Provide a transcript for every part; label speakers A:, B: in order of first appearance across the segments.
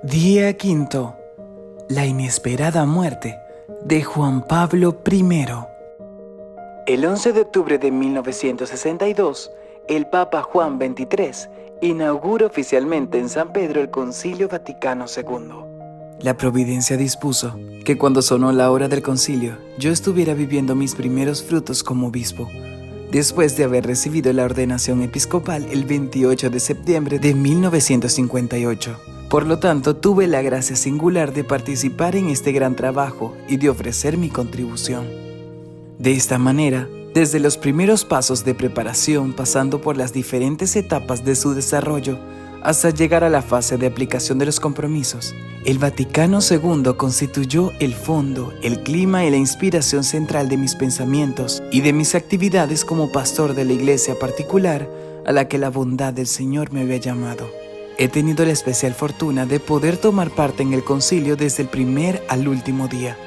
A: Día quinto. La inesperada muerte de Juan Pablo I. El 11 de octubre de 1962, el Papa Juan XXIII inaugura oficialmente en San Pedro el Concilio Vaticano II. La providencia dispuso que cuando sonó la hora del concilio, yo estuviera viviendo mis primeros frutos como obispo, después de haber recibido la ordenación episcopal el 28 de septiembre de 1958. Por lo tanto, tuve la gracia singular de participar en este gran trabajo y de ofrecer mi contribución. De esta manera, desde los primeros pasos de preparación, pasando por las diferentes etapas de su desarrollo, hasta llegar a la fase de aplicación de los compromisos, el Vaticano II constituyó el fondo, el clima y la inspiración central de mis pensamientos y de mis actividades como pastor de la iglesia particular a la que la bondad del Señor me había llamado. He tenido la especial fortuna de poder tomar parte en el concilio desde el primer al último día.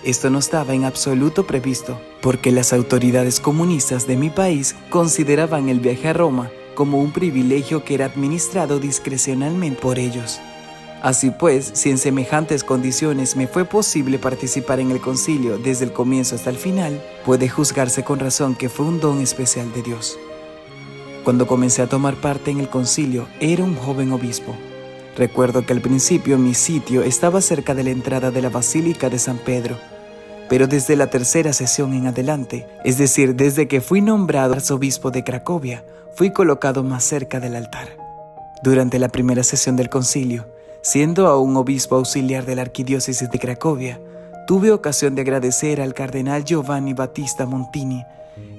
A: Esto no estaba en absoluto previsto, porque las autoridades comunistas de mi país consideraban el viaje a Roma como un privilegio que era administrado discrecionalmente por ellos. Así pues, si en semejantes condiciones me fue posible participar en el concilio desde el comienzo hasta el final, puede juzgarse con razón que fue un don especial de Dios. Cuando comencé a tomar parte en el concilio, era un joven obispo. Recuerdo que al principio mi sitio estaba cerca de la entrada de la Basílica de San Pedro, pero desde la tercera sesión en adelante, es decir, desde que fui nombrado arzobispo de Cracovia, fui colocado más cerca del altar. Durante la primera sesión del concilio, siendo aún obispo auxiliar de la arquidiócesis de Cracovia, tuve ocasión de agradecer al cardenal Giovanni Battista Montini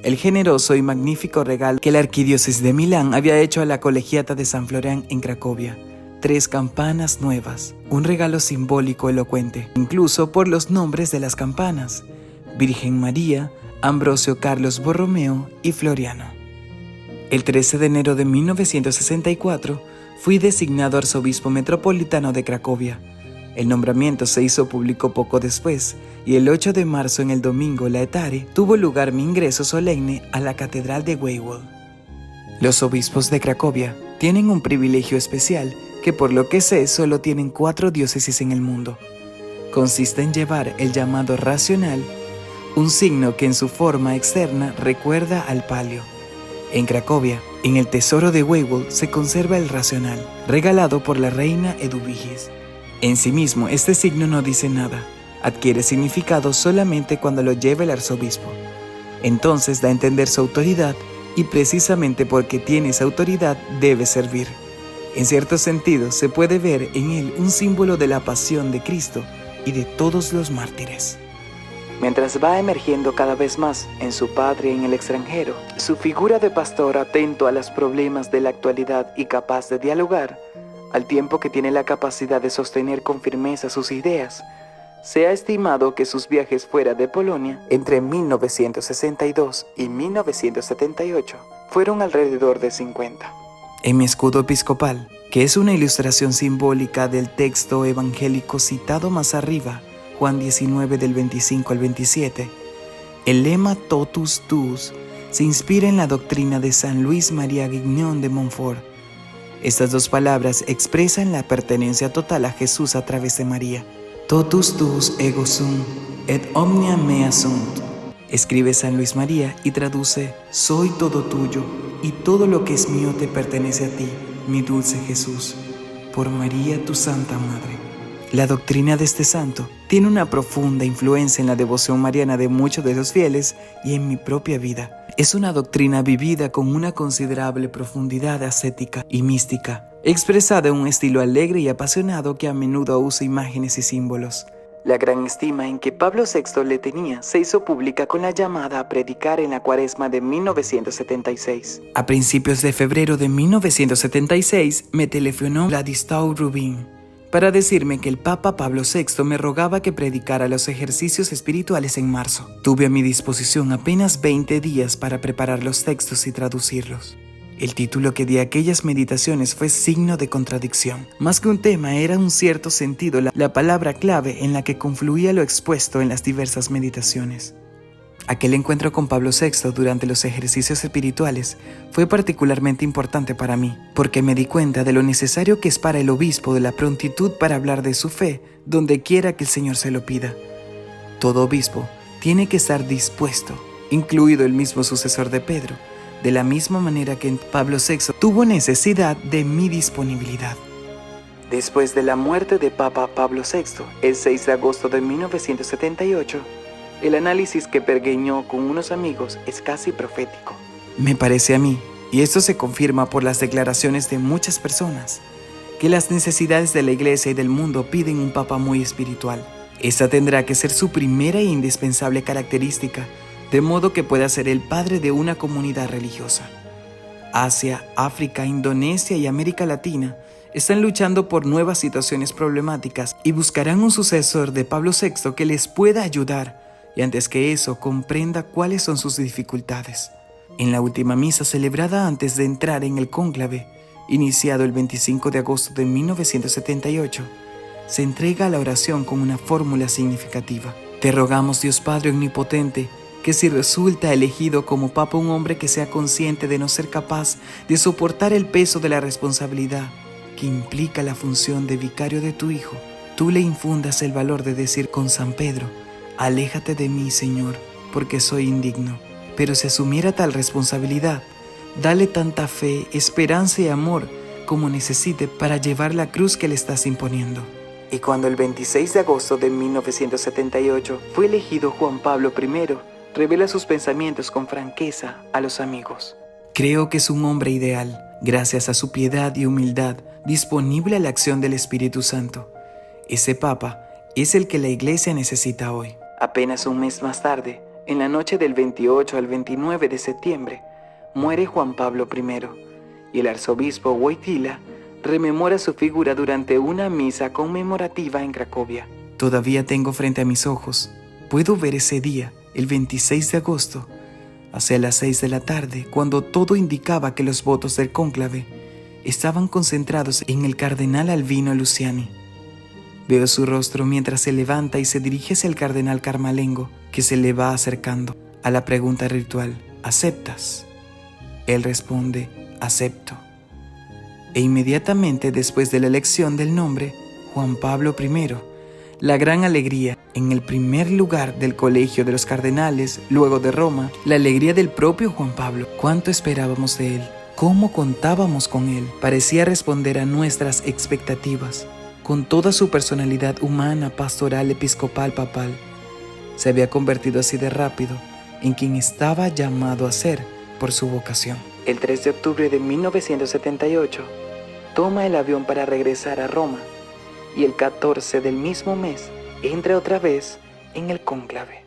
A: el generoso y magnífico regalo que la arquidiócesis de Milán había hecho a la colegiata de San Florián en Cracovia: 3 campanas nuevas, un regalo simbólico elocuente, incluso por los nombres de las campanas: Virgen María, Ambrosio Carlos Borromeo y Floriano. El 13 de enero de 1964 fui designado arzobispo metropolitano de Cracovia. El nombramiento se hizo público poco después, y el 8 de marzo, en el domingo Laetare, tuvo lugar mi ingreso solemne a la Catedral de Wejhełm. Los obispos de Cracovia tienen un privilegio especial que, por lo que sé, solo tienen 4 diócesis en el mundo. Consiste en llevar el llamado racional, un signo que en su forma externa recuerda al palio. En Cracovia, en el tesoro de Wejhełm, se conserva el racional, regalado por la reina Eduvigis. En sí mismo, este signo no dice nada, adquiere significado solamente cuando lo lleva el arzobispo. Entonces da a entender su autoridad, y precisamente porque tiene esa autoridad debe servir. En cierto sentido, se puede ver en él un símbolo de la pasión de Cristo y de todos los mártires. Mientras va emergiendo cada vez más en su patria y en el extranjero, su figura de pastor atento a los problemas de la actualidad y capaz de dialogar, al tiempo que tiene la capacidad de sostener con firmeza sus ideas, se ha estimado que sus viajes fuera de Polonia entre 1962 y 1978 fueron alrededor de 50. En mi escudo episcopal, que es una ilustración simbólica del texto evangélico citado más arriba, Juan 19 del 25 al 27, el lema Totus Tuus se inspira en la doctrina de San Luis María Guignon de Montfort. Estas 2 palabras expresan la pertenencia total a Jesús a través de María. Totus tuus ego sum, et omnia mea sunt. Escribe San Luis María y traduce: soy todo tuyo, y todo lo que es mío te pertenece a ti, mi dulce Jesús, por María tu Santa Madre. La doctrina de este santo tiene una profunda influencia en la devoción mariana de muchos de los fieles y en mi propia vida. Es una doctrina vivida con una considerable profundidad ascética y mística, expresada en un estilo alegre y apasionado que a menudo usa imágenes y símbolos. La gran estima en que Pablo VI le tenía se hizo pública con la llamada a predicar en la Cuaresma de 1976. A principios de febrero de 1976 me telefonó Władysław Rubin para decirme que el Papa Pablo VI me rogaba que predicara los ejercicios espirituales en marzo. Tuve a mi disposición apenas 20 días para preparar los textos y traducirlos. El título que di a aquellas meditaciones fue Signo de Contradicción. Más que un tema, era un cierto sentido la palabra clave en la que confluía lo expuesto en las diversas meditaciones. Aquel encuentro con Pablo VI durante los ejercicios espirituales fue particularmente importante para mí, porque me di cuenta de lo necesario que es para el obispo de la prontitud para hablar de su fe donde quiera que el Señor se lo pida. Todo obispo tiene que estar dispuesto, incluido el mismo sucesor de Pedro, de la misma manera que Pablo VI tuvo necesidad de mi disponibilidad. Después de la muerte de Papa Pablo VI, el 6 de agosto de 1978, el análisis que pergeñó con unos amigos es casi profético. Me parece a mí, y esto se confirma por las declaraciones de muchas personas, que las necesidades de la Iglesia y del mundo piden un Papa muy espiritual. Esa tendrá que ser su primera e indispensable característica, de modo que pueda ser el padre de una comunidad religiosa. Asia, África, Indonesia y América Latina están luchando por nuevas situaciones problemáticas y buscarán un sucesor de Pablo VI que les pueda ayudar y antes que eso comprenda cuáles son sus dificultades. En la última misa celebrada antes de entrar en el cónclave, iniciado el 25 de agosto de 1978, se entrega a la oración con una fórmula significativa. Te rogamos, Dios Padre Omnipotente, que si resulta elegido como Papa un hombre que sea consciente de no ser capaz de soportar el peso de la responsabilidad que implica la función de vicario de tu Hijo, tú le infundas el valor de decir con San Pedro: aléjate de mí, Señor, porque soy indigno. Pero si asumiera tal responsabilidad, dale tanta fe, esperanza y amor como necesite para llevar la cruz que le estás imponiendo. Y cuando el 26 de agosto de 1978 fue elegido Juan Pablo I, revela sus pensamientos con franqueza a los amigos. Creo que es un hombre ideal, gracias a su piedad y humildad, disponible a la acción del Espíritu Santo. Ese Papa es el que la Iglesia necesita hoy. Apenas un mes más tarde, en la noche del 28 al 29 de septiembre, muere Juan Pablo I, y el arzobispo Wojtyła rememora su figura durante una misa conmemorativa en Cracovia. Todavía tengo frente a mis ojos, puedo ver ese día, el 26 de agosto, hacia las 6 de la tarde, cuando todo indicaba que los votos del cónclave estaban concentrados en el cardenal Albino Luciani. Veo su rostro mientras se levanta y se dirige hacia el cardenal Carmalengo, que se le va acercando. A la pregunta ritual: ¿aceptas? Él responde: acepto. E inmediatamente después de la elección del nombre, Juan Pablo I, la gran alegría en el primer lugar del Colegio de los Cardenales, luego de Roma, la alegría del propio Juan Pablo. ¿Cuánto esperábamos de él? ¿Cómo contábamos con él? Parecía responder a nuestras expectativas. Con toda su personalidad humana, pastoral, episcopal, papal, se había convertido así de rápido en quien estaba llamado a ser por su vocación. El 3 de octubre de 1978, toma el avión para regresar a Roma y el 14 del mismo mes entra otra vez en el cónclave.